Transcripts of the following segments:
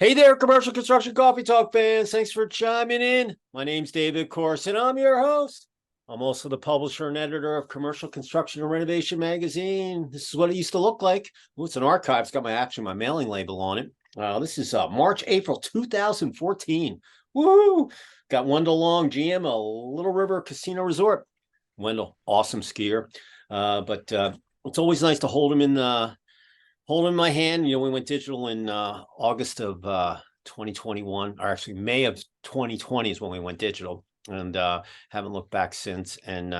Hey there, Commercial Construction Coffee Talk fans. Thanks for chiming in. My name's David Corse, and I'm your host. I'm also the publisher and editor of Commercial Construction and Renovation magazine. This is what it used to look like. Well, it's an archive. It's got my mailing label on it. This is March, April 2014. Woo! Got Wendell Long, GM, a Little River Casino Resort. Wendell, awesome skier. But it's always nice to hold him in my hand. We went digital in August of 2021, or actually May of 2020 is when we went digital, and haven't looked back since. And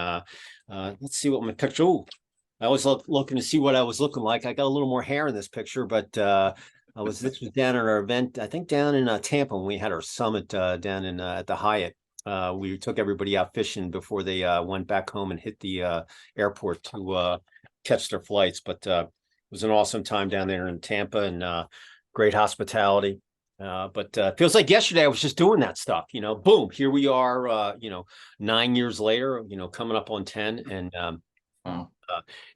let's see what my picture. Ooh, I was looking to see what I was looking like. I got a little more hair in this picture, but this was down at our event, I think down in Tampa, when we had our summit down in at the Hyatt. We took everybody out fishing before they went back home and hit the airport to catch their flights. But it was an awesome time down there in Tampa, and great hospitality. But it feels like yesterday I was just doing that stuff, boom, here we are, 9 years later, coming up on 10. And wow.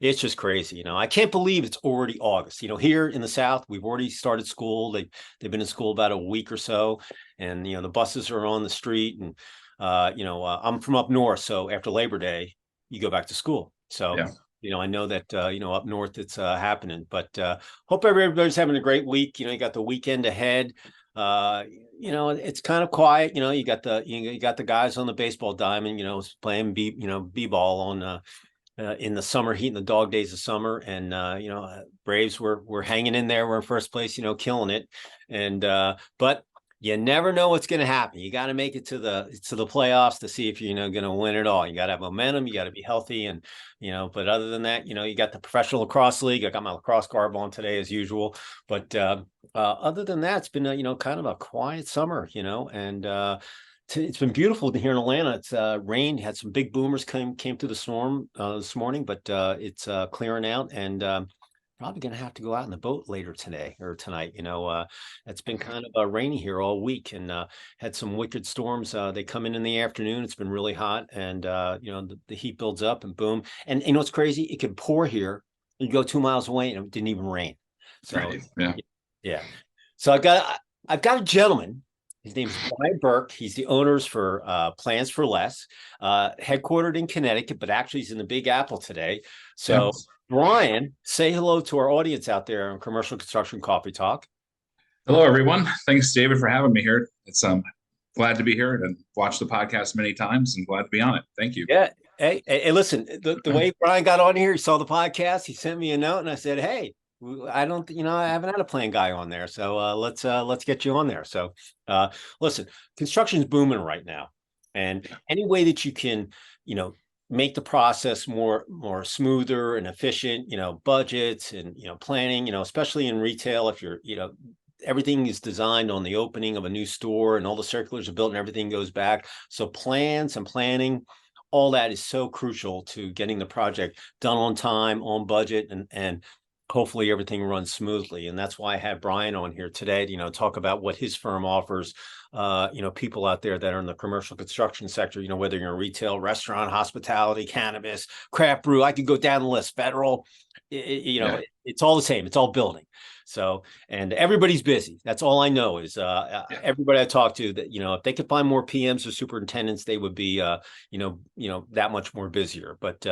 It's just crazy. I can't believe it's already August. Here in the South, we've already started school. They've been in school about a week or so, and the buses are on the street. And I'm from up north, so after Labor Day, you go back to school. So yeah. I know that up north it's happening. But hope everybody's having a great week. You got the weekend ahead. It's kind of quiet. You got the guys on the baseball diamond. Playing b-ball on. In the summer heat, in the dog days of summer, and Braves we're hanging in there. We're in first place, killing it. And but you never know what's going to happen. You got to make it to the playoffs to see if you're going to win it all. You got to have momentum. You got to be healthy, and But other than that, you got the professional lacrosse league. I got my lacrosse garb on today as usual. But other than that, it's been kind of a quiet summer. And it's been beautiful here in Atlanta. It's rained, had some big boomers came through the storm this morning, but it's clearing out, and probably going to have to go out in the boat later tonight. It's been kind of rainy here all week, and had some wicked storms. They come in the afternoon. It's been really hot, and the heat builds up, and boom. And what's crazy? It could pour here. You go 2 miles away, and it didn't even rain. So right. Yeah. So I've got a gentleman. His name is Brian Burke. He's the owners for Plans4Less, headquartered in Connecticut, but actually he's in the Big Apple today. So, yes. Brian, say hello to our audience out there on Commercial Construction Coffee Talk. Hello, everyone. Thanks, David, for having me here. It's glad to be here and watched the podcast many times, and glad to be on it. Thank you. Yeah. Hey, listen, the way Brian got on here, he saw the podcast, he sent me a note, and I said, hey, I haven't had a plan guy on there. So let's get you on there. So listen, construction's booming right now. And any way that you can, make the process more smoother and efficient, budgets and, planning, especially in retail, if you're, everything is designed on the opening of a new store, and all the circulars are built and everything goes back. So plans and planning, all that is so crucial to getting the project done on time, on budget, and hopefully everything runs smoothly. And that's why I had Brian on here today to, talk about what his firm offers, people out there that are in the commercial construction sector, whether you're in retail, restaurant, hospitality, cannabis, craft brew, I could go down the list, federal, it's all the same. It's all building. So, and everybody's busy. That's all I know is everybody I talk to that, if they could find more PMs or superintendents, they would be, that much more busier. But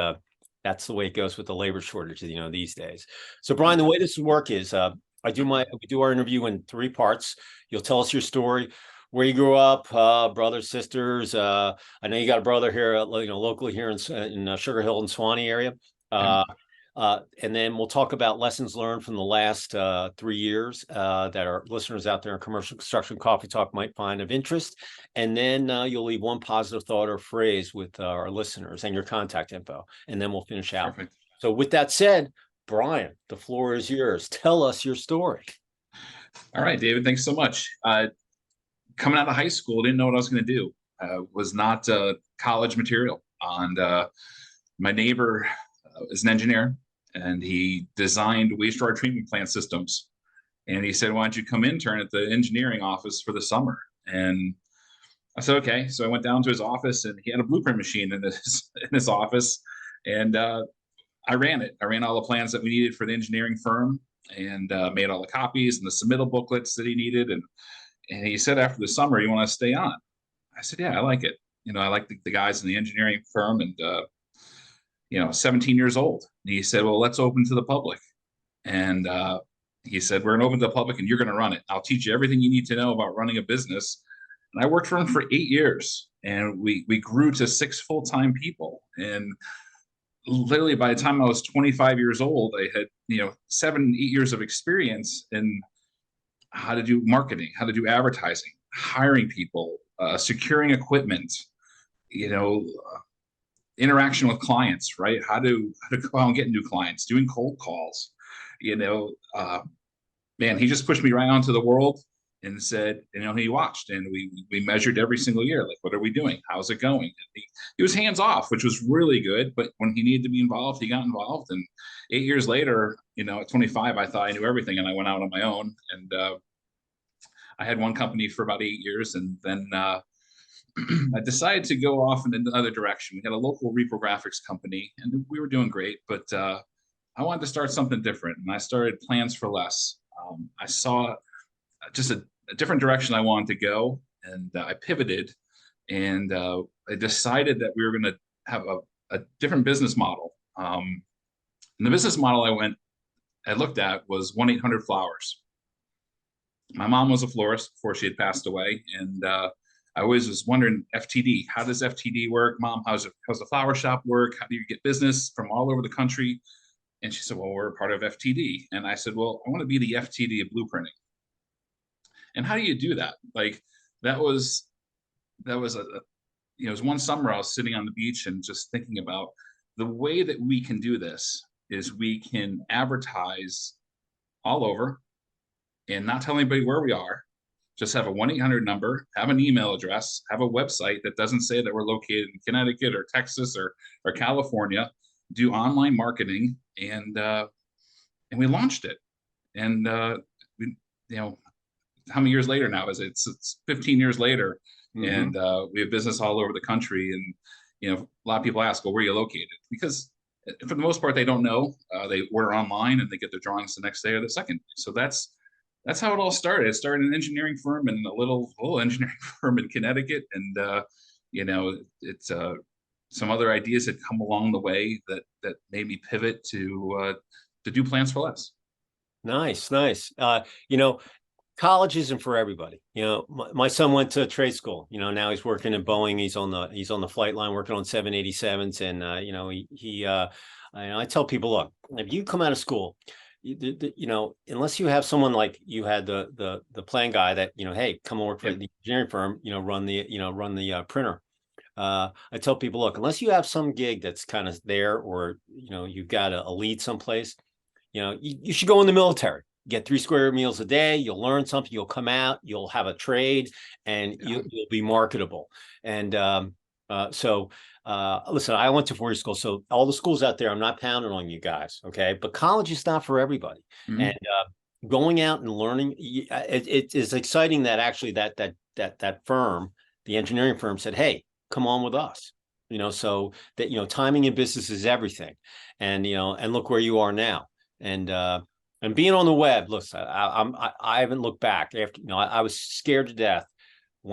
that's the way it goes with the labor shortage, these days. So, Brian, the way this would work is we do our interview in 3 parts. You'll tell us your story, where you grew up, brothers, sisters. I know you got a brother here, locally here in Sugar Hill and Swanee area. And then we'll talk about lessons learned from the last 3 years that our listeners out there in Commercial Construction Coffee Talk might find of interest. And then you'll leave one positive thought or phrase with our listeners and your contact info. And then we'll finish out. Perfect. So with that said, Brian, the floor is yours. Tell us your story. All right, David, thanks so much. Coming out of high school, didn't know what I was going to do. Was not college material. And my neighbor is an engineer, and he designed wastewater treatment plant systems. And he said, why don't you come intern at the engineering office for the summer? And I said, okay. So I went down to his office, and he had a blueprint machine in his office. And I ran it. I ran all the plans that we needed for the engineering firm. and made all the copies and the submittal booklets that he needed. And he said after the summer, you want to stay on? I said, yeah, I like it. I like the guys in the engineering firm, and 17 years old. And he said, well, let's open to the public. And he said, we're going to open to the public and you're going to run it. I'll teach you everything you need to know about running a business. And I worked for him for 8 years, and we grew to 6 full-time people. And literally by the time I was 25 years old, I had, 7, 8 years of experience in how to do marketing, how to do advertising, hiring people, securing equipment, interaction with clients, right? How to go out and get new clients, doing cold calls, man, he just pushed me right onto the world and said, he watched, and we measured every single year, like, what are we doing? How's it going? And he was hands off, which was really good. But when he needed to be involved, he got involved. And 8 years later, at 25, I thought I knew everything, and I went out on my own. And I had one company for about 8 years, and then I decided to go off in another direction. We had a local reprographics company, and we were doing great, but I wanted to start something different, and I started Plans4Less. I saw just a different direction I wanted to go, and I pivoted, and I decided that we were going to have a different business model. And the business model I looked at was 1-800-Flowers. My mom was a florist before she had passed away, and I always was wondering, FTD, how does FTD work? Mom, how's the flower shop work? How do you get business from all over the country? And she said, well, we're part of FTD. And I said, well, I want to be the FTD of blueprinting. And how do you do that? Like, that was it was one summer I was sitting on the beach and just thinking about the way that we can do this is we can advertise all over and not tell anybody where we are. Just have a 1-800 number, have an email address, have a website that doesn't say that we're located in Connecticut or Texas or California, do online marketing, and we launched it. And how many years later now is it? It's 15 years later, and we have business all over the country. And a lot of people ask, well, where are you located? Because for the most part, they don't know. We're online, and they get their drawings the next day or the second day. So that's how it all started. It started in an engineering firm, and a little engineering firm in Connecticut. And, it's some other ideas had come along the way that made me pivot to do Plans4Less. Nice. College isn't for everybody. My son went to trade school. Now he's working at Boeing. He's on the flight line working on 787s. And, I tell people, look, if you come out of school, unless you have someone like you had the plan guy that, hey, come and work for the engineering firm, run the printer. I tell people, look, unless you have some gig that's kind of there, or, you've got a lead someplace, you should go in the military, get 3 square meals a day. You'll learn something, you'll come out, you'll have a trade, and you'll be marketable. And listen, I went to 4-year school, so all the schools out there, I'm not pounding on you guys, okay? But college is not for everybody. And going out and learning, it is exciting that actually that firm, the engineering firm, said, hey, come on with us. So that timing in business is everything. And and look where you are now. And being on the web, listen, I haven't looked back after. I was scared to death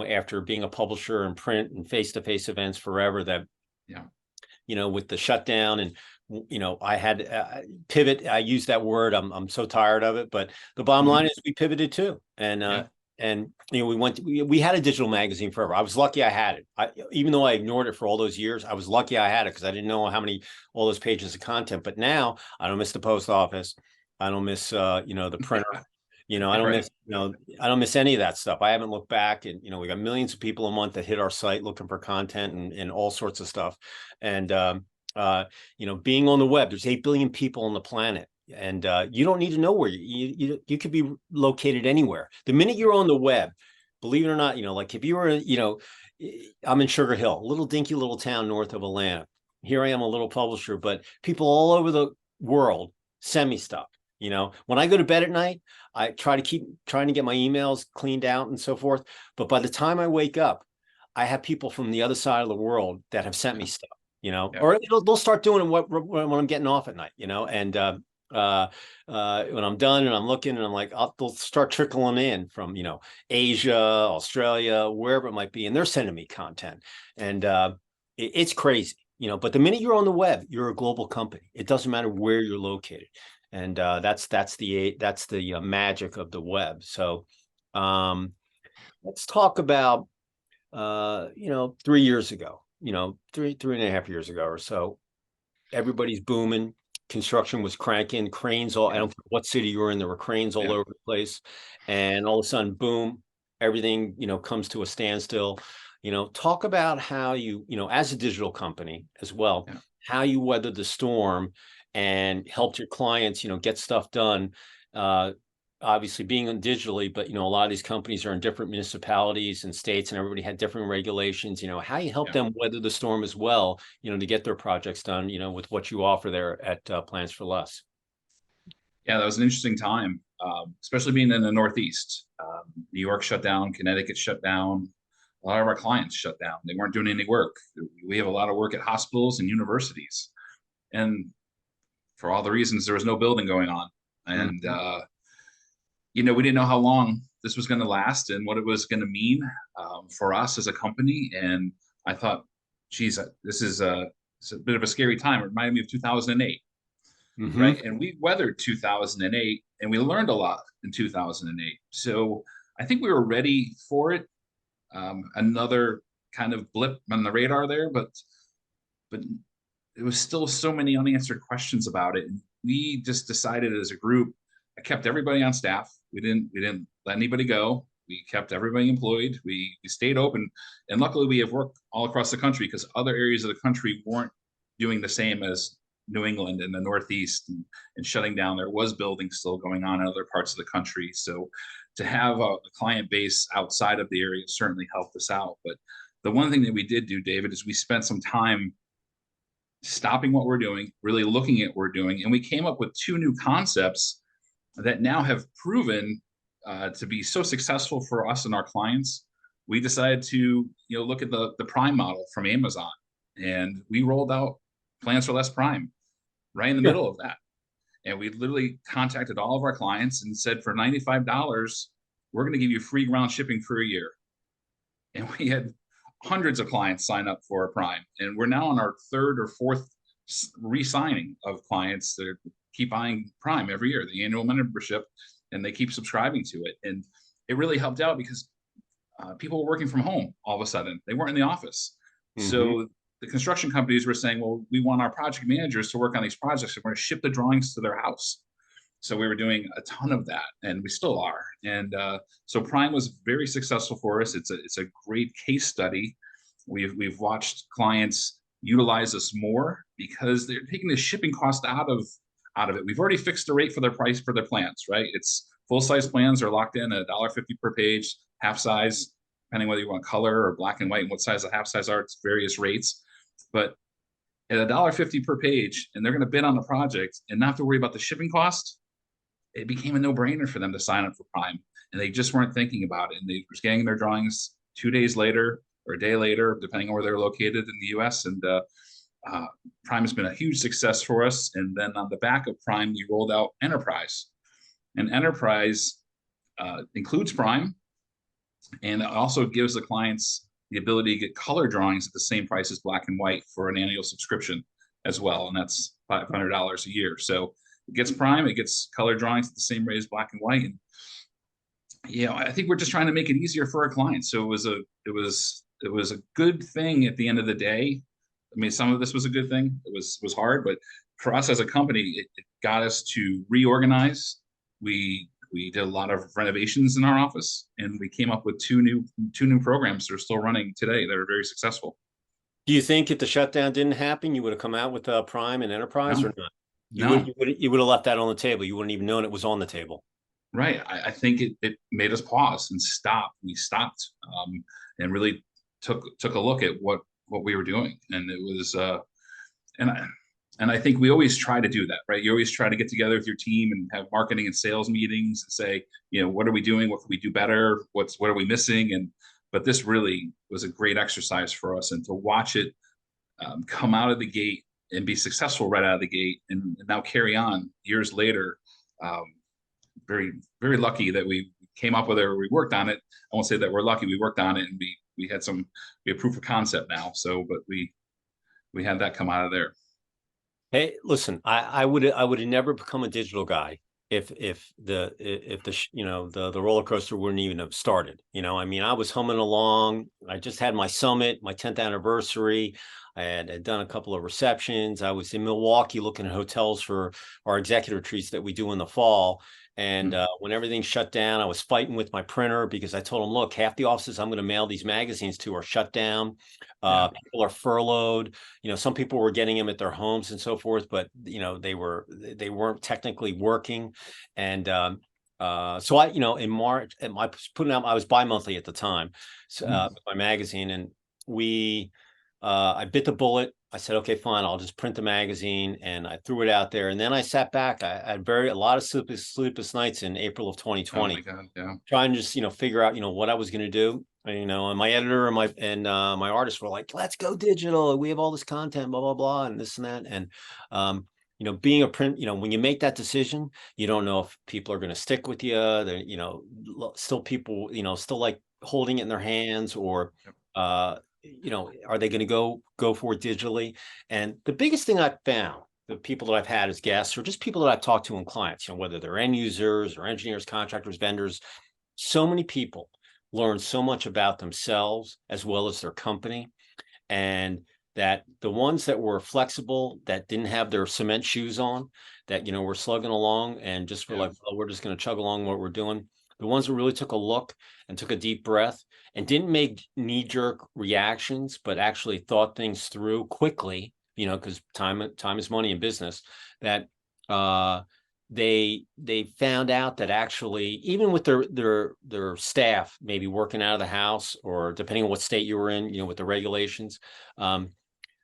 after being a publisher and print and face-to-face events forever, that with the shutdown, and I had pivot. I use that word. I'm so tired of it. But the bottom line is we pivoted too. And we had a digital magazine forever. I was lucky I had it. Even though I ignored it for all those years, I was lucky I had it, because I didn't know all those pages of content. But now I don't miss the post office. I don't miss the printer. I don't miss I don't miss any of that stuff. I haven't looked back, and we got millions of people a month that hit our site looking for content and all sorts of stuff. And being on the web, there's 8 billion people on the planet. And you don't need to know where you could be located anywhere. The minute you're on the web, believe it or not, like if you were, I'm in Sugar Hill, a little dinky little town north of Atlanta. Here I am, a little publisher, but people all over the world send me stuff. When I go to bed at night, I try to keep trying to get my emails cleaned out and so forth. But by the time I wake up, I have people from the other side of the world that have sent me stuff, or they'll start doing it when I'm getting off at night, and when I'm done and I'm looking and I'm like, they'll start trickling in from, Asia, Australia, wherever it might be. And they're sending me content, and it's crazy, but the minute you're on the web, you're a global company. It doesn't matter where you're located. And that's the magic of the web. So let's talk about, 3 years ago, three and a half years ago or so, everybody's booming. Construction was cranking, cranes I don't care what city you're in, there were cranes all over the place. And all of a sudden, boom, everything, comes to a standstill. Talk about how you, as a digital company as well, how you weathered the storm and helped your clients, get stuff done. Obviously being on digitally, but, a lot of these companies are in different municipalities and states, and everybody had different regulations, how you help them weather the storm as well, to get their projects done, with what you offer there at Plans4Less. Yeah, that was an interesting time, especially being in the Northeast. New York shut down, Connecticut shut down. A lot of our clients shut down. They weren't doing any work. We have a lot of work at hospitals and universities. And for all the reasons, there was no building going on. And, we didn't know how long this was going to last and what it was going to mean for us as a company. And I thought, geez, this is it's a bit of a scary time. It reminded me of 2008, right? And we weathered 2008, and we learned a lot in 2008. So I think we were ready for it. Another kind of blip on the radar there, but there was still so many unanswered questions about it. And we just decided as a group, I kept everybody on staff. We didn't let anybody go. We kept everybody employed. We stayed open, and luckily we have work all across the country, because other areas of the country weren't doing the same as New England and the Northeast, and shutting down. There was building still going on in other parts of the country. So to have a client base outside of the area certainly helped us out. But the one thing that we did do, David, is we spent some time stopping what we're doing, really looking at what we're doing, and we came up with 2 new concepts that now have proven to be so successful for us and our clients. We decided to look at the Prime model from Amazon, and we rolled out Plans4Less Prime right in the middle of that. And we literally contacted all of our clients and said, for $95, we're going to give you free ground shipping for a year. And we had hundreds of clients sign up for a Prime, and we're now on our 3rd or 4th re-signing of clients that keep buying Prime every year, the annual membership, and they keep subscribing to it. And it really helped out because people were working from home all of a sudden. They weren't in the office. So the construction companies were saying, well, we want our project managers to work on these projects, and we're going to ship the drawings to their house. So we were doing a ton of that, and we still are. And so Prime was very successful for us. It's a great case study. We've watched clients utilize us more because they're taking the shipping cost out of it. We've already fixed the rate for their price for their plans, right? It's full-size plans are locked in at $1.50 per page, half size, depending whether you want color or black and white and what size the half size are, it's various rates. But at $1.50 per page, and they're going to bid on the project and not have to worry about the shipping cost, it became a no-brainer for them to sign up for Prime. And they just weren't thinking about it. And they were getting their drawings 2 days later or a day later, depending on where they're located in the US. And Prime has been a huge success for us. And then on the back of Prime, we rolled out Enterprise. And Enterprise includes Prime, and it also gives the clients the ability to get color drawings at the same price as black and white for an annual subscription as well. And that's $500 a year. So it gets Prime, it gets color drawings at the same rate as black and white. And I think we're just trying to make it easier for our clients. So it was a good thing at the end of the day. I mean, some of this was a good thing. It was hard, but for us as a company, it got us to reorganize. We did a lot of renovations in our office, and we came up with two new programs that are still running today that are very successful. Do you think if the shutdown didn't happen, you would have come out with Prime and Enterprise, or not? You would have left that on the table. You wouldn't even known it was on the table. Right. I think it made us pause and stop. We stopped and really took a look at what we were doing, and it was and I think we always try to do that, right? You always try to get together with your team and have marketing and sales meetings and say, what are we doing? What can we do better? What are we missing? But this really was a great exercise for us, and to watch it come out of the gate and be successful right out of the gate, and now carry on years later. Very, very lucky that we came up with it, or we worked on it. I won't say that we're lucky, we worked on it, and we had proof of concept now. So, but we had that come out of there. Hey, listen, I would have never become a digital guy if the the roller coaster wouldn't even have started. I mean, I was humming along. I just had my summit, my 10th anniversary. I had done a couple of receptions. I was in Milwaukee looking at hotels for our executive retreats that we do in the fall. And when everything shut down, I was fighting with my printer because I told them, look, half the offices I'm going to mail these magazines to are shut down. People are furloughed. Some people were getting them at their homes and so forth, but they weren't technically working. And so I, in March, I was bi-monthly at the time, with my magazine, and I bit the bullet. I said, okay, fine, I'll just print the magazine, and I threw it out there. And then I sat back. I had a lot of sleepless nights in April of 2020, oh my God, yeah. trying to just, figure out, what I was going to do. And my editor and my artists were like, let's go digital. We have all this content, blah, blah, blah, and this and that. And, being a print, when you make that decision, you don't know if people are going to stick with you. Still people, still like holding it in their hands, or, are they going to go for it digitally? And the biggest thing I've found, the people that I've had as guests, or just people that I've talked to and clients, whether they're end users or engineers, contractors, vendors, so many people learn so much about themselves as well as their company. And that the ones that were flexible, that didn't have their cement shoes on, that, were slugging along and just were like, well, we're just going to chug along what we're doing. The ones who really took a look and took a deep breath and didn't make knee-jerk reactions, but actually thought things through quickly, because time is money in business, that they found out that actually, even with their staff maybe working out of the house, or depending on what state you were in, with the regulations,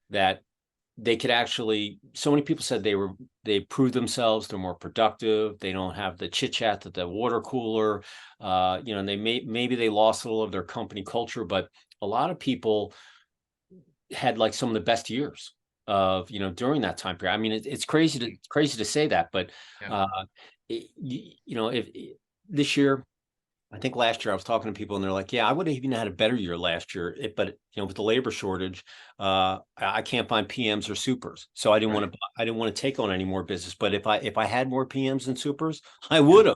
that they could actually, so many people said they proved themselves, they're more productive, they don't have the chit chat at the water cooler, and maybe they lost a little of their company culture, but a lot of people had like some of the best years of, during that time period. I mean, it's crazy to say that, but if this year, I think last year I was talking to people and they're like, yeah, I would have even had a better year last year. But with the labor shortage, I can't find PMs or supers. So I didn't want to take on any more business. But if I had more PMs and supers, I would have,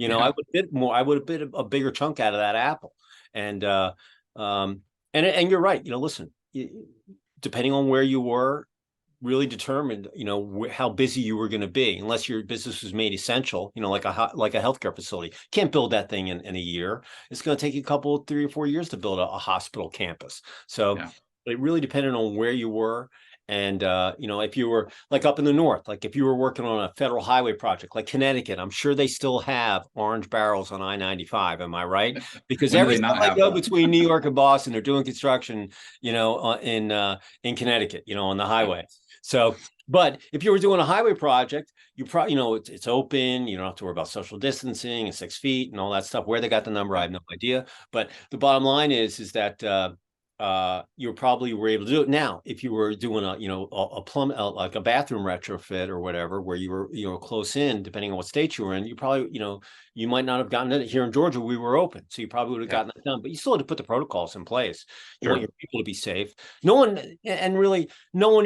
I would bid more, I would have bid a bigger chunk out of that apple. And you're right. Listen, depending on where you were, really determined, how busy you were going to be, unless your business was made essential, like a healthcare facility. Can't build that thing in a year. It's going to take you 3 or 4 years to build a hospital campus. So it really depended on where you were. And, if you were like up in the north, like if you were working on a federal highway project, like Connecticut, I'm sure they still have orange barrels on I-95. Am I right? Because every time I go between New York and Boston, they're doing construction, in Connecticut, on the highway. So, but if you were doing a highway project, you probably, it's open, you don't have to worry about social distancing and 6 feet and all that stuff. Where they got the number, I have no idea. But the bottom line is that you probably were able to do it. Now, if you were doing like a bathroom retrofit or whatever, where you were close in, depending on what state you were in, you probably, you might not have gotten it. Here in Georgia, we were open, so you probably would have gotten it done, but you still had to put the protocols in place. You want your people to be safe. No one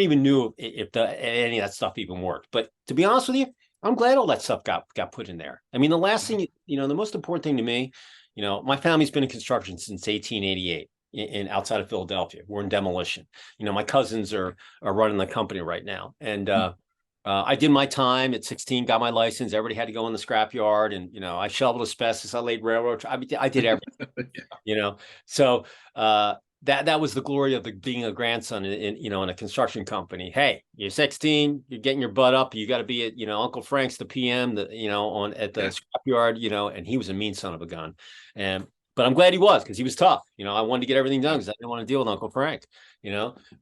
even knew if any of that stuff even worked. But to be honest with you, I'm glad all that stuff got put in there. I mean, the last thing, the most important thing to me, my family's been in construction since 1888. In outside of Philadelphia. We're in demolition. My cousins are running the company right now. And I did my time at 16, got my license. Everybody had to go in the scrapyard, and I shoveled asbestos, I laid railroad. I did everything. So that was the glory of being a grandson in a construction company. Hey, you're 16, you're getting your butt up. You got to be at Uncle Frank's the PM, at the scrapyard. And he was a mean son of a gun. But I'm glad he was, because he was tough. I wanted to get everything done because I didn't want to deal with Uncle Frank,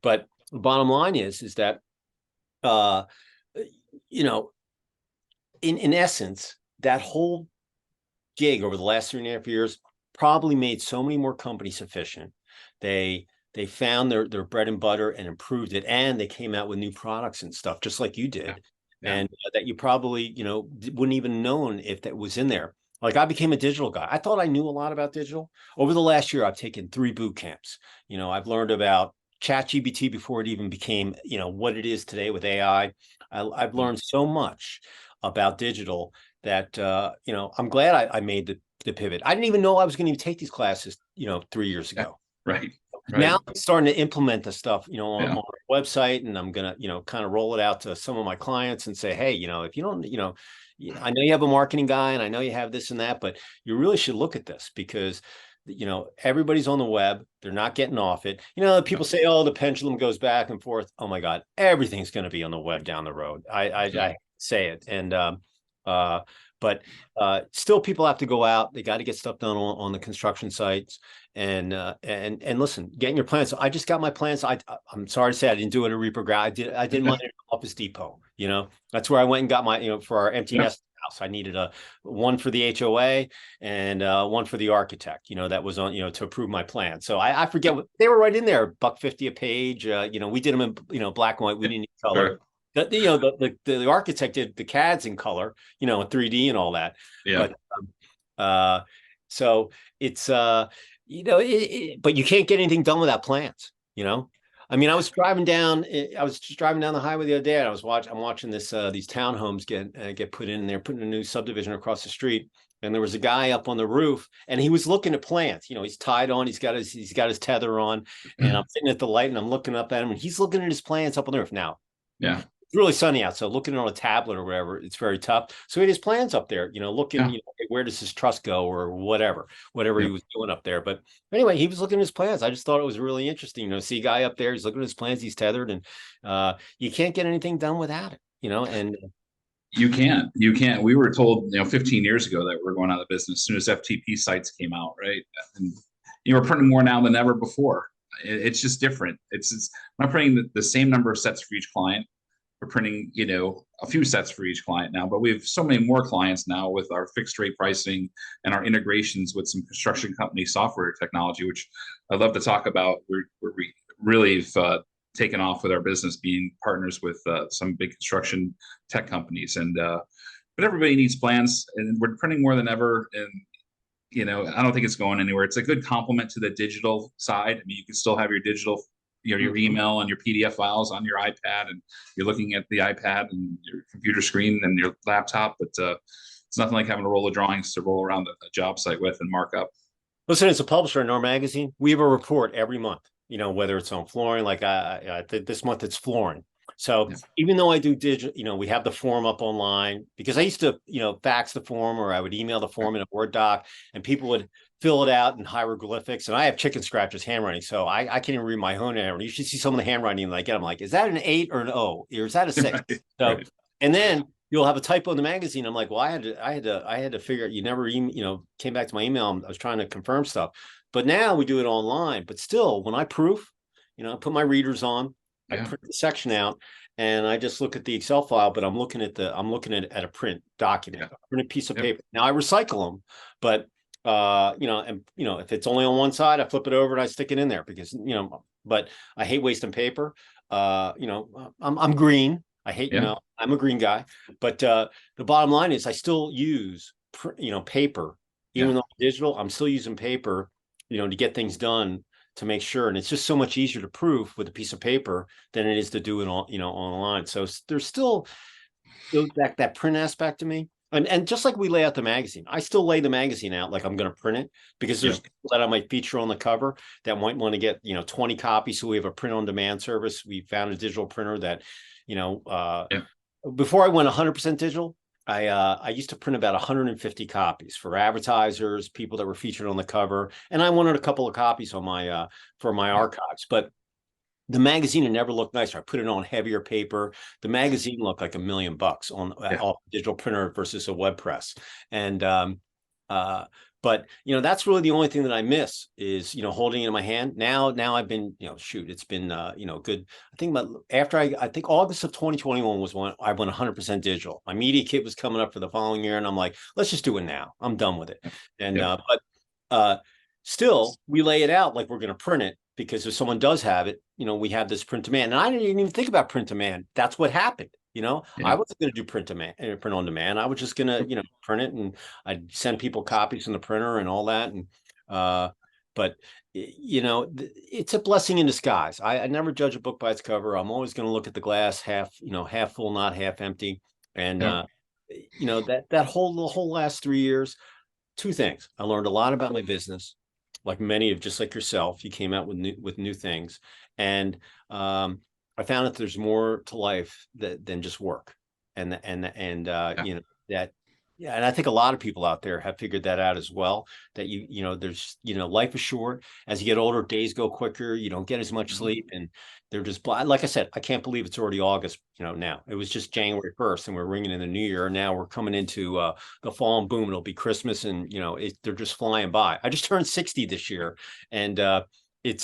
But the bottom line is that, in essence, that whole gig over the last 3.5 years probably made so many more companies efficient. They they found their bread and butter and improved it, and they came out with new products and stuff, just like you did. And that you probably, wouldn't even known if that was in there. Like I became a digital guy. I thought I knew a lot about digital. Over the last year, I've taken 3 boot camps. I've learned about ChatGPT before it even became, what it is today with AI. I've learned so much about digital that, I'm glad I made the pivot. I didn't even know I was going to take these classes, 3 years ago. Right. Now I'm starting to implement the stuff, on our website, and I'm gonna, kind of roll it out to some of my clients and say, hey, if you don't, I know you have a marketing guy and I know you have this and that, but you really should look at this because, everybody's on the web. They're not getting off it. People say, oh, the pendulum goes back and forth. Oh my God, everything's going to be on the web down the road. I say it. And, but still people have to go out. They got to get stuff done on the construction sites. And listen, getting your plans. I just got my plans. I'm sorry to say I didn't do it at Reaper Grad. I did mine at Office Depot. That's where I went and got my, for our empty nest house. I needed one for the HOA and one for the architect, that was on, to approve my plan. So I forget what they were right in there, $1.50 a page. We did them in, black and white. We didn't need color. Sure. The architect did the CADs in color, in 3D and all that. Yeah. But so it's but you can't get anything done without plans. I mean, I was driving down the highway the other day, and I'm watching this these townhomes get put in. They're putting a new subdivision across the street, and there was a guy up on the roof, and he was looking at plans. He's tied on, he's got his tether on, and I'm sitting at the light, and I'm looking up at him, and he's looking at his plans up on the roof. Now, it's really sunny out, so looking on a tablet or whatever, it's very tough. So he had his plans up there, looking, where does his truss go or whatever he was doing up there. But anyway, he was looking at his plans. I just thought it was really interesting, see a guy up there, he's looking at his plans, he's tethered, and you can't get anything done without it, and you can't. We were told, 15 years ago that we're going out of business as soon as FTP sites came out, right? And we're printing more now than ever before. It's just different. It's I'm not printing the same number of sets for each client. We're printing, a few sets for each client now, but we have so many more clients now with our fixed rate pricing and our integrations with some construction company software technology, which I'd love to talk about. We really have taken off with our business, being partners with some big construction tech companies. And but everybody needs plans, and we're printing more than ever. And I don't think it's going anywhere. It's a good complement to the digital side. I mean, you can still have your digital, your email and your PDF files on your iPad, and you're looking at the iPad and your computer screen and your laptop, but it's nothing like having a roll of drawings to roll around a job site with and mark up. Listen, as a publisher in our magazine, we have a report every month, whether it's on flooring, like this month it's flooring. So even though I do digital, we have the form up online, because I used to, fax the form, or I would email the form in a Word doc, and people would fill it out in hieroglyphics, and I have chicken scratches handwriting, so I can't even read my own handwriting. You should see some of the handwriting that I get. I'm like, is that an 8 or an O, or is that a 6? So, and then you'll have a typo in the magazine. I'm like, well, I had to figure out. You never came back to my email. I was trying to confirm stuff, but now we do it online. But still, when I proof, I put my readers on, I print the section out, and I just look at the Excel file, but I'm looking at a print document, a printed piece of paper. Now I recycle them, but if it's only on one side, I flip it over and I stick it in there, because but I hate wasting paper. I'm green. I hate, I'm a green guy, but the bottom line is I still use paper, even though I'm digital. I'm still using paper, to get things done, to make sure. And it's just so much easier to proof with a piece of paper than it is to do it on, online. So there's still that print aspect to me. And just like we lay out the magazine, I still lay the magazine out like I'm going to print it, because there's people that I might feature on the cover that might want to get, 20 copies. So we have a print on demand service. We found a digital printer that, before I went 100% digital, I used to print about 150 copies for advertisers, people that were featured on the cover. And I wanted a couple of copies on my, for my archives, but the magazine had never looked nicer. I put it on heavier paper. The magazine looked like $1 million on off digital printer versus a web press. And, but that's really the only thing that I miss is, holding it in my hand. Now I've been, it's been, good. I think I think August of 2021 was when I went 100% digital. My media kit was coming up for the following year, and I'm like, let's just do it now. I'm done with it. And, but still we lay it out like we're going to print it. because if someone does have it, we have this print demand. And I didn't even think about print demand. That's what happened. I wasn't going to do print on demand. I was just going to, print it, and I'd send people copies in the printer and all that. And, but it's a blessing in disguise. I never judge a book by its cover. I'm always going to look at the glass half full, not half empty. And, the whole last 3 years, two things. I learned a lot about my business, like many of, just like yourself, you came out with new things. And, I found that there's more to life than just work. And that, yeah. And I think a lot of people out there have figured that out as well, that there's, life is short. As you get older, days go quicker. You don't get as much sleep, and they're just, like I said, I can't believe it's already August, now. It was just January 1st and we're ringing in the new year. Now we're coming into the fall, and boom, it'll be Christmas, and, they're just flying by. I just turned 60 this year, and it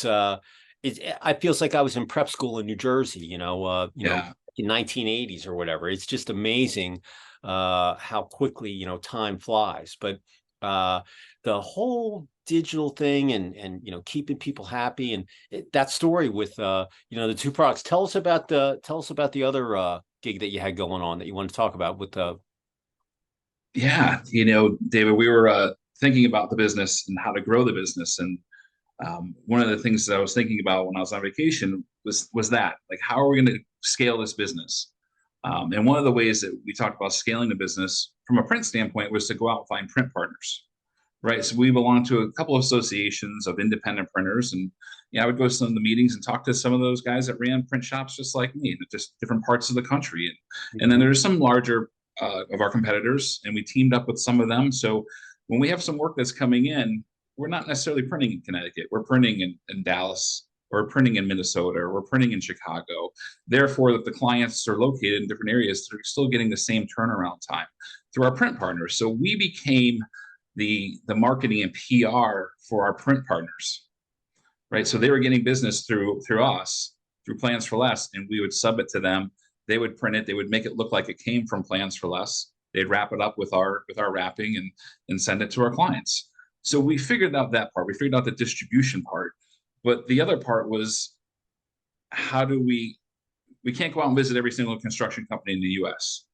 feels like I was in prep school in New Jersey, in 1980s or whatever. It's just amazing how quickly, time flies. But the whole digital thing and keeping people happy, and that story with the two products. Tell us about the other gig that you had going on that you want to talk about with the. Yeah, David, we were thinking about the business and how to grow the business, and one of the things that I was thinking about when I was on vacation was that, like, how are we going to scale this business? And one of the ways that we talked about scaling the business from a print standpoint was to go out and find print partners, right? So we belong to a couple of associations of independent printers, and I would go to some of the meetings and talk to some of those guys that ran print shops just like me, just different parts of the country. And then there's some larger of our competitors, and we teamed up with some of them. So when we have some work that's coming in, we're not necessarily printing in Connecticut. We're printing in Dallas, or printing in Minnesota, or we're printing in Chicago. Therefore, that the clients are located in different areas, they're still getting the same turnaround time through our print partners. So we became the marketing and PR for our print partners, right? So they were getting business through us, through Plans4Less, and we would sub it to them. They would print it. They would make it look like it came from Plans4Less. They'd wrap it up with our wrapping and send it to our clients. So we figured out that part. We figured out the distribution part. But the other part was, how do we can't go out and visit every single construction company in the US,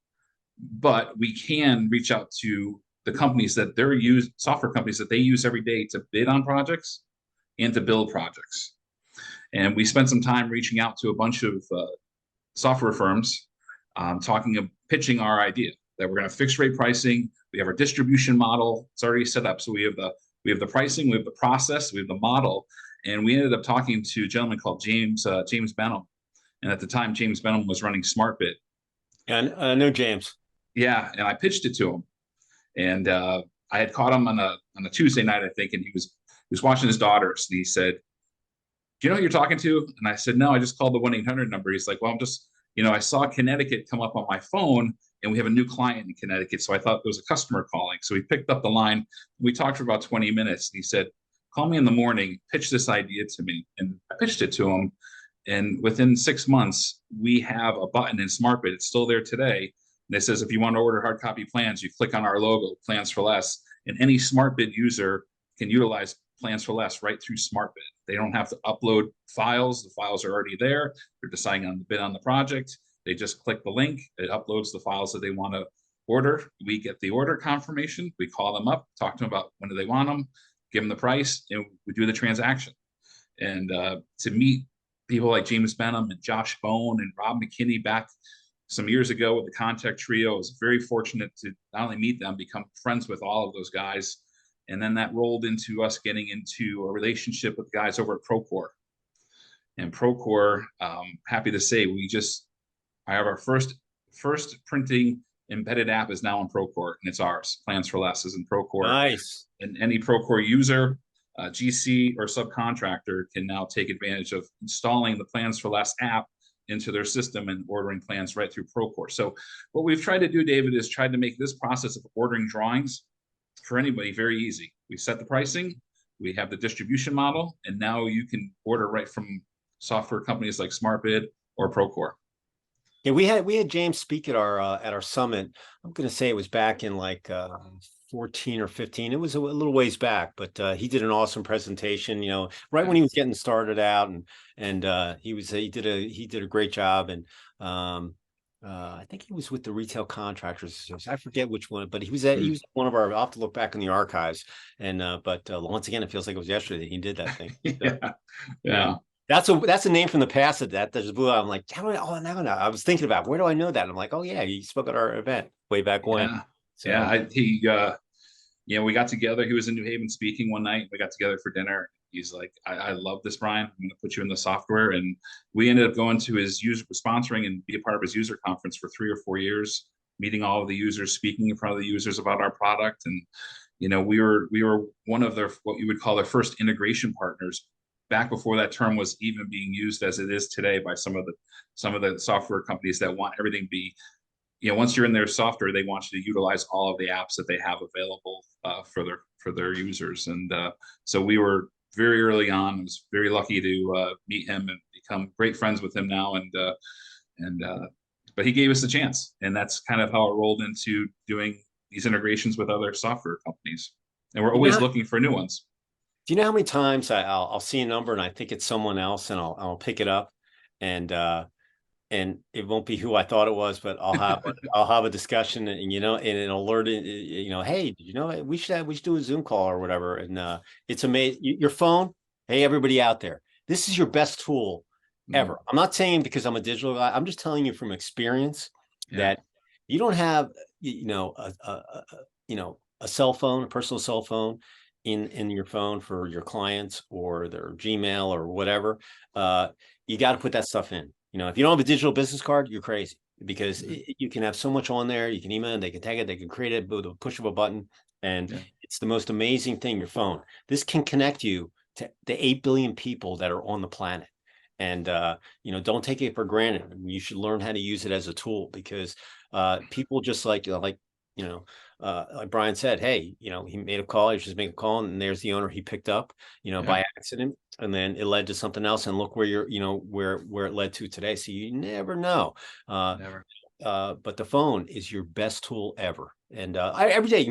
but we can reach out to the companies that software companies that they use every day to bid on projects and to build projects. And we spent some time reaching out to a bunch of software firms, pitching our idea that we're going to fixed rate pricing. We have our distribution model. It's already set up. So we have the pricing, we have the process, we have the model. And we ended up talking to a gentleman called James Benham. And at the time, James Benham was running SmartBid. And I know James. Yeah. And I pitched it to him. And I had caught him on a Tuesday night, I think, and he was watching his daughters. And he said, "Do you know who you're talking to?" And I said, "No, I just called the 1-800 number." He's like, "Well, I'm just, I saw Connecticut come up on my phone, and we have a new client in Connecticut. So I thought there was a customer calling." So he picked up the line. We talked for about 20 minutes. And he said, "Call me in the morning, pitch this idea to me." And I pitched it to him. And within 6 months, we have a button in SmartBid. It's still there today. And it says, if you want to order hard copy plans, you click on our logo, Plans4Less. And any SmartBid user can utilize Plans4Less right through SmartBid. They don't have to upload files. The files are already there. They're deciding on the bid on the project. They just click the link. It uploads the files that they want to order. We get the order confirmation. We call them up, talk to them about when do they want them, give them the price, and we do the transaction. And to meet people like James Benham and Josh Bone and Rob McKinney back some years ago with the Contact Trio, I was very fortunate to not only meet them, become friends with all of those guys. And then that rolled into us getting into a relationship with guys over at Procore. And Procore, happy to say, I have our first printing embedded app is now in Procore, and it's ours. Plans4Less is in Procore. Nice. And any Procore user, GC or subcontractor can now take advantage of installing the Plans4Less app into their system and ordering plans right through Procore. So what we've tried to do, David, is tried to make this process of ordering drawings for anybody very easy. We set the pricing, we have the distribution model, and now you can order right from software companies like SmartBid or Procore. Yeah, we had James speak at our summit. I'm going to say it was back in like 14 or 15. It was a little ways back, but he did an awesome presentation, right when he was getting started out, and he did a great job. And I think he was with the Retail Contractors Association. I forget which one, but he was one of our. I'll have to look back in the archives. And but once again, it feels like it was yesterday that he did that thing. Yeah. That's a name from the past that just blew out. I'm like, how do I was thinking about, where do I know that? I'm like, oh yeah, he spoke at our event way back when. We got together. He was in New Haven speaking one night. We got together for dinner. He's like, I love this, Brian. I'm going to put you in the software. And we ended up going to his sponsoring and be a part of his user conference for 3 or 4 years, meeting all of the users, speaking in front of the users about our product. And, we were one of their, what you would call their first integration partners back before that term was even being used as it is today by some of the software companies that want everything to be, once you're in their software, they want you to utilize all of the apps that they have available for their users. And so we were very early on. I was very lucky to meet him and become great friends with him now. But he gave us a chance, and that's kind of how it rolled into doing these integrations with other software companies. And we're always looking for new ones. Do you know how many times I'll see a number and I think it's someone else, and I'll pick it up, and it won't be who I thought it was, but I'll have a discussion, and and an alert, hey, we should do a Zoom call or whatever. And it's amazing. Your phone, hey, everybody out there, this is your best tool ever. I'm not saying because I'm a digital guy. I'm just telling you from experience that you don't have a cell phone, a personal cell phone in your phone for your clients or their Gmail or whatever. You got to put that stuff in. If you don't have a digital business card, you're crazy, because you can have so much on there. You can email it, they can tag it, they can create it with a push of a button. And it's the most amazing thing, your phone. This can connect you to the 8 billion people that are on the planet. And, don't take it for granted. You should learn how to use it as a tool, because people just like Brian said, hey, he made a call, he just make a call, and there's the owner he picked up, by accident, and then it led to something else, and look where where it led to today. So you never know. Never. But the phone is your best tool ever. And every day,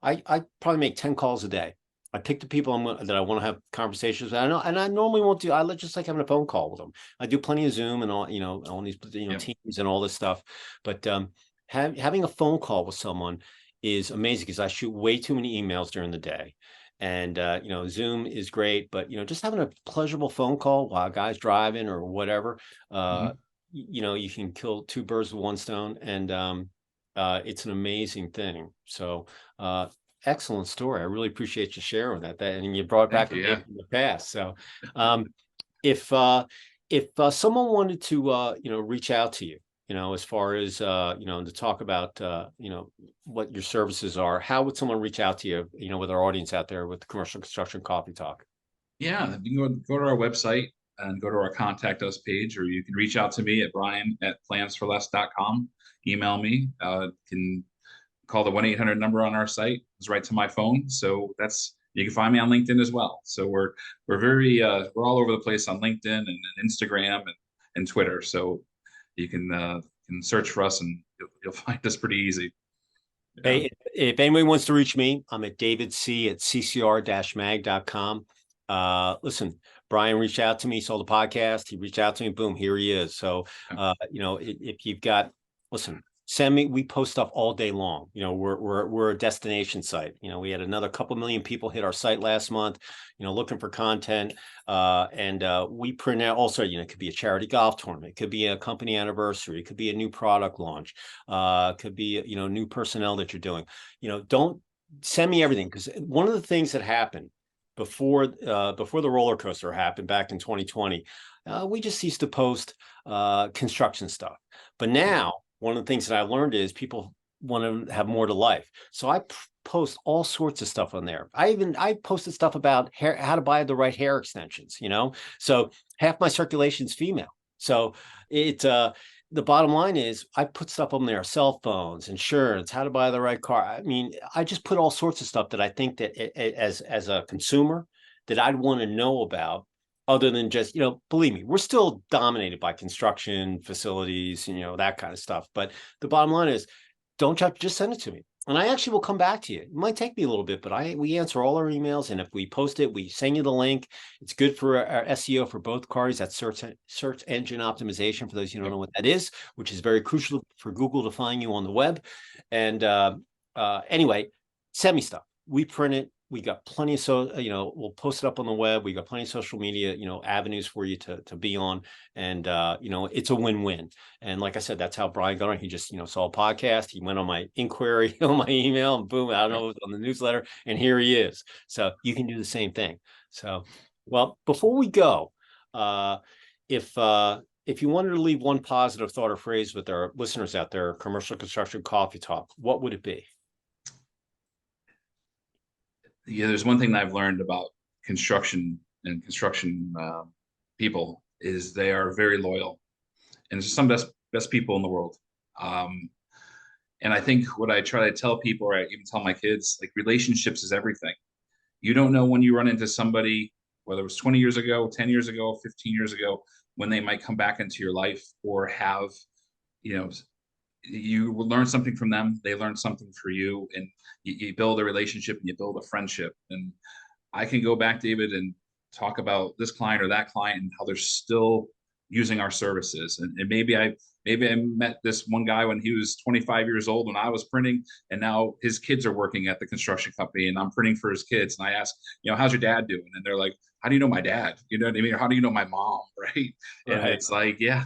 I probably make 10 calls a day. I pick the people that I want to have conversations with. And I normally won't do. I just like having a phone call with them. I do plenty of Zoom and all, on these, Teams and all this stuff. But having a phone call with someone is amazing, because I shoot way too many emails during the day. And, Zoom is great, but, just having a pleasurable phone call while a guy's driving or whatever, you can kill 2 birds with 1 stone. And it's an amazing thing. So excellent story. I really appreciate you sharing that. And you brought it back in the past. So if someone wanted to, reach out to you, as far as, to talk about, what your services are, how would someone reach out to you, with our audience out there with the Commercial Construction Coffee Talk? Yeah, you can go to our website and go to our contact us page, or you can reach out to me at brian@plans4less.com. Email me. Can call the 1-800 number on our site. It's right to my phone. So you can find me on LinkedIn as well. So we're very, we're all over the place on LinkedIn and Instagram and Twitter. So you can search for us, and you'll find us pretty easy. Hey, if anybody wants to reach me, I'm at davidc@ccr-mag.com. Listen, Brian reached out to me, saw the podcast, he reached out to me, boom, here he is. So, if you've got, listen, send me, we post stuff all day long. We're a destination site. We had another couple million people hit our site last month, looking for content. And we print out also, it could be a charity golf tournament, it could be a company anniversary, it could be a new product launch, could be, new personnel that you're doing. Don't send me everything, because one of the things that happened before the roller coaster happened back in 2020, we just used to post construction stuff. But now, one of the things that I learned is people want to have more to life. So I post all sorts of stuff on there. I posted stuff about how to buy the right hair extensions, So half my circulation is female. So the bottom line is I put stuff on there, cell phones, insurance, how to buy the right car. I mean, I just put all sorts of stuff that I think that as a consumer that I'd want to know about. Other than just, believe me, we're still dominated by construction facilities, that kind of stuff. But the bottom line is, don't just send it to me. and I actually will come back to you. It might take me a little bit, but we answer all our emails, and if we post it, we send you the link. It's good for our SEO for both parties. That's search engine optimization, for those who don't know what that is, which is very crucial for Google to find you on the web. And anyway, send me stuff. We print it. We got plenty of, we'll post it up on the web. We got plenty of social media, avenues for you to be on. And, it's a win-win. And like I said, that's how Brian got on. He just, saw a podcast. He went on my inquiry on my email, and boom, I don't know, it was on the newsletter, and here he is. So you can do the same thing. So, well, before we go, if you wanted to leave one positive thought or phrase with our listeners out there, commercial construction coffee talk, what would it be? Yeah, there's one thing that I've learned about construction and construction people is they are very loyal, and it's some best people in the world. And I think what I try to tell people, or I even tell my kids, like, relationships is everything. You don't know when you run into somebody, whether it was 20 years ago, 10 years ago, 15 years ago, when they might come back into your life, or have, you will learn something from them. They learn something for you, and you build a relationship, and you build a friendship. And I can go back, David, and talk about this client or that client and how they're still using our services. And maybe I met this one guy when he was 25 years old when I was printing, and now his kids are working at the construction company, and I'm printing for his kids. And I ask, how's your dad doing? And they're like, how do you know my dad? You know what I mean? Or how do you know my mom? Right. And it's like, yeah,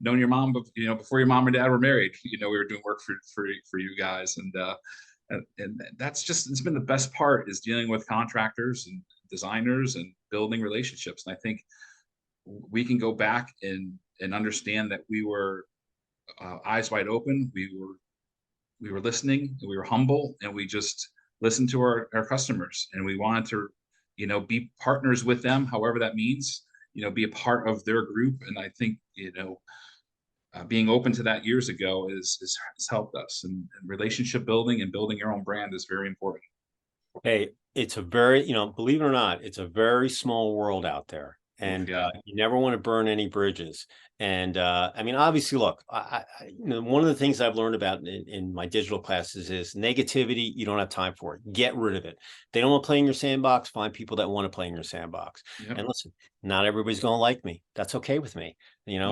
known your mom, before your mom and dad were married. We were doing work for you guys, and that's just, it's been the best part, is dealing with contractors and designers and building relationships. And I think we can go back and understand that we were eyes wide open. We were listening, and we were humble, and we just listened to our customers, and we wanted to, be partners with them, however that means, be a part of their group. And I think, being open to that years ago has helped us, and relationship building and building your own brand is very important. Hey, it's a very, believe it or not, it's a very small world out there, and you never want to burn any bridges. And I mean, obviously, look, one of the things I've learned about in my digital classes is negativity. You don't have time for it. Get rid of it. They don't want to play in your sandbox. Find people that want to play in your sandbox. Yep. And listen, not everybody's going to like me. That's okay with me. It's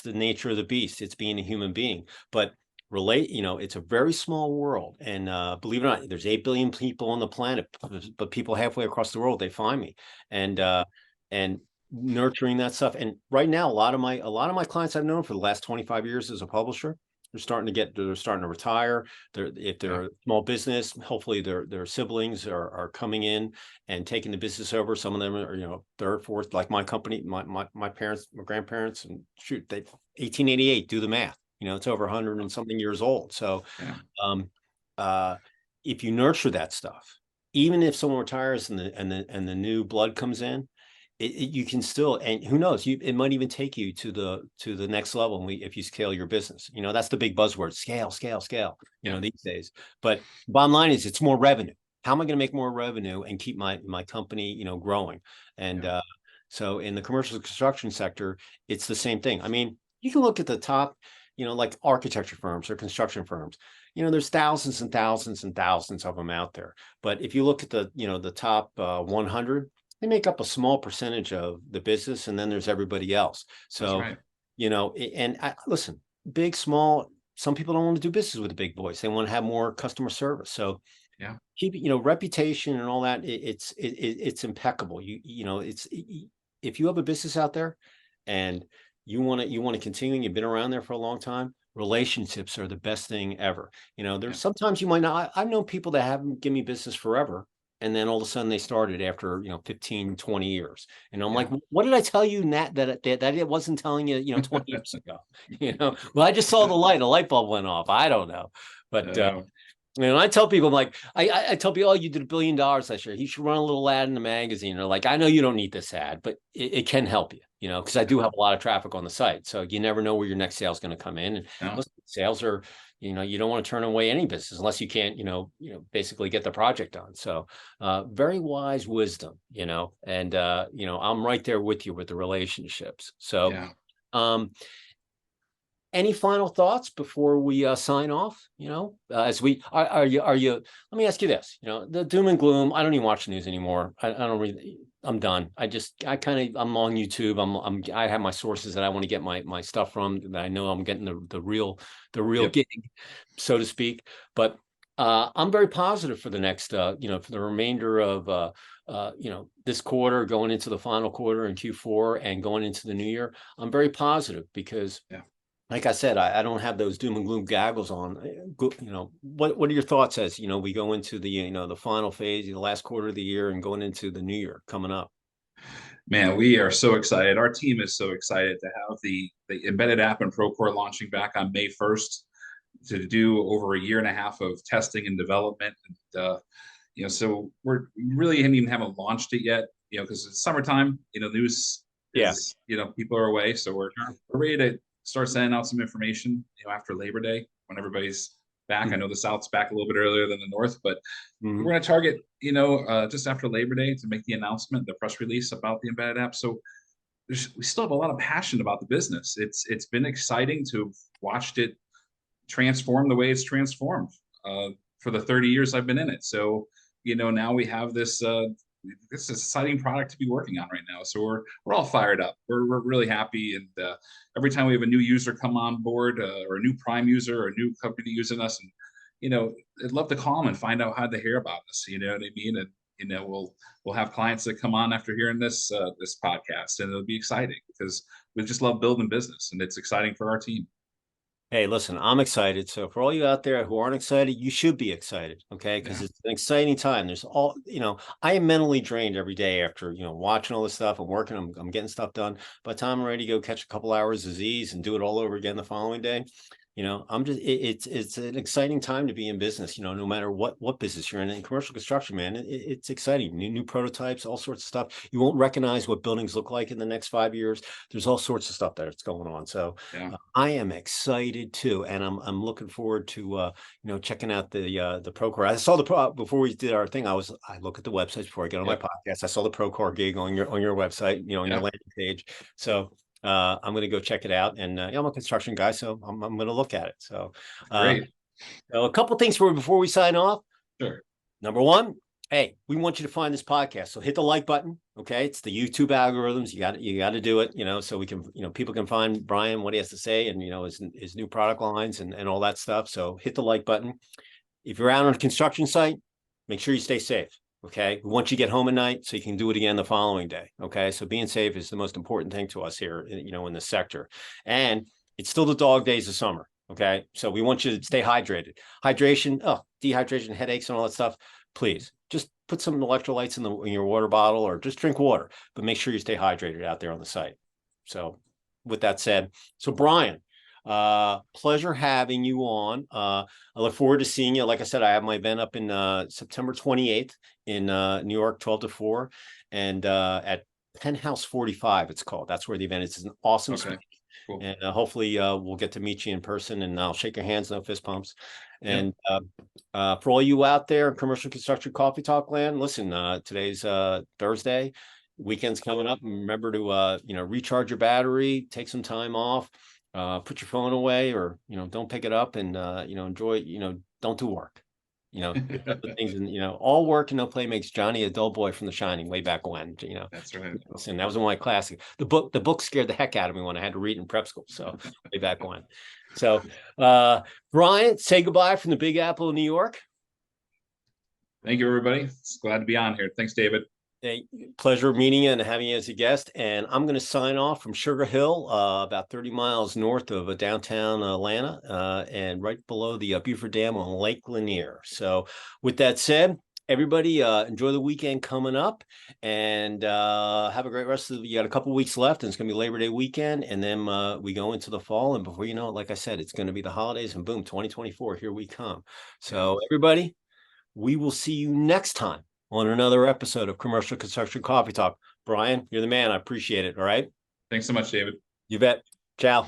the nature of the beast. It's being a human being. But it's a very small world, and believe it or not, there's 8 billion people on the planet, but people halfway across the world, they find me, and nurturing that stuff. And right now, a lot of my clients I've known for the last 25 years as a publisher, they're starting to retire. If they're a small business, hopefully their siblings are coming in and taking the business over. Some of them are, third, fourth, like my company, my parents, my grandparents, and shoot, they 1888, do the math. It's over 100 and something years old. So if you nurture that stuff, even if someone retires and the new blood comes in, you can still, and who knows, it might even take you to the next level if you scale your business. That's the big buzzword: scale, these days. But bottom line is, it's more revenue. How am I going to make more revenue and keep my company, growing? And so in the commercial construction sector, it's the same thing. I mean, you can look at the top, like architecture firms or construction firms, there's thousands and thousands and thousands of them out there. But if you look at the top 100, they make up a small percentage of the business, and then there's everybody else. So, listen, big, small, some people don't want to do business with the big boys. They want to have more customer service. So keep, reputation and all that. It's impeccable. If you have a business out there and you want to continue, and you've been around there for a long time, relationships are the best thing ever. There's sometimes you might not, I've known people that haven't given me business forever, and then all of a sudden they started after 15, 20 years, and I'm like, what did I tell you that it wasn't telling you 20 years ago? Well, I just saw the light bulb went off. I don't know, but and I tell people, I'm like, I tell people, oh, you did $1 billion last year, you should run a little ad in the magazine. They're like, I know you don't need this ad, but it can help you, because I do have a lot of traffic on the site. So you never know where your next sale is going to come in. And listen, sales are, you don't want to turn away any business unless you can't, basically get the project done. So very wise wisdom, and, I'm right there with you with the relationships. So any final thoughts before we sign off? As we are you? Let me ask you this. The doom and gloom. I don't even watch the news anymore. I don't really. I'm done. I'm on YouTube. I have my sources that I want to get my stuff from, that I know I'm getting the real Yep. gig, so to speak. But I'm very positive for the next, for the remainder of, this quarter, going into the final quarter in Q4 and going into the new year. I'm very positive because, like I said, I don't have those doom and gloom goggles on. What are your thoughts as, we go into the final phase, the last quarter of the year, and going into the new year coming up? Man, we are so excited. Our team is so excited to have the embedded app and Procore launching back on May 1st, to do over a year and a half of testing and development. And, so we really haven't launched it yet, because it's summertime, news is, people are away. So we're ready to start sending out some information, after Labor Day, when everybody's back. I know the South's back a little bit earlier than the North, but we're going to target, just after Labor Day to make the announcement, the press release about the embedded app. So we still have a lot of passion about the business. It's been exciting to have watched it transform the way it's transformed for the 30 years I've been in it. So, now we have this exciting product to be working on right now. So we're all fired up. We're really happy. And every time we have a new user come on board, or a new Prime user, or a new company using us, and I'd love to call them and find out how they hear about us. You know what I mean? And we'll have clients that come on after hearing this podcast, and it'll be exciting because we just love building business, and it's exciting for our team. Hey, listen, I'm excited. So for all you out there who aren't excited, you should be excited, okay? Because it's an exciting time. There's I am mentally drained every day after, watching all this stuff. I'm working, I'm getting stuff done. By the time I'm ready to go catch a couple hours of Z's and do it all over again the following day, it's an exciting time to be in business, no matter what business you're in commercial construction, man. It's exciting. New prototypes, all sorts of stuff. You won't recognize what buildings look like in the next 5 years. There's all sorts of stuff that's going on. So I am excited too. And I'm looking forward to, checking out the Procore. I saw before we did our thing, I look at the websites before I get on my podcast. I saw the Procore gig on your website, on your landing page. So I'm going to go check it out, and I'm a construction guy, so I'm going to look at it. So, great. So a couple things before we sign off. Sure. Number one, hey, we want you to find this podcast. So hit the like button. Okay, it's the YouTube algorithms. You got to do it. So we can, people can find Brian, what he has to say, and his new product lines and all that stuff. So hit the like button. If you're out on a construction site, make sure you stay safe. Okay. We want you to get home at night so you can do it again the following day. Okay. So being safe is the most important thing to us here, in the sector. And it's still the dog days of summer. Okay. So we want you to stay hydrated. Hydration, dehydration, headaches, and all that stuff. Please just put some electrolytes in your water bottle, or just drink water, but make sure you stay hydrated out there on the site. So with that said, so Brian, pleasure having you on. I look forward to seeing you. Like I said, I have my event up in September 28th in New York, 12 to 4, and at Penthouse 45 it's called. That's where the event is. It's an awesome space. Cool. And hopefully we'll get to meet you in person, and I'll shake your hands, no fist pumps. And for all you out there in commercial construction coffee talk land, listen, today's Thursday, weekend's coming up, and remember to recharge your battery, take some time off. Put your phone away, or don't pick it up, and enjoy. Don't do work. Things, and all work and no play makes Johnny a dull boy from The Shining way back when. That's right. Listen, that was one of my classic. The book scared the heck out of me when I had to read in prep school. So way back when. So Brian, say goodbye from the Big Apple of New York. Thank you, everybody. It's glad to be on here. Thanks, David. Hey, pleasure meeting you and having you as a guest. And I'm going to sign off from Sugar Hill, about 30 miles north of downtown Atlanta, and right below the Beaufort Dam on Lake Lanier. So with that said, everybody enjoy the weekend coming up, and have a great rest of you got a couple weeks left, and it's going to be Labor Day weekend, and then we go into the fall, and before you know it, like I said, it's going to be the holidays, and boom, 2024, here we come. So everybody, we will see you next time on another episode of Commercial Construction Coffee Talk. Brian, you're the man. I appreciate it. All right. Thanks so much, David. You bet. Ciao.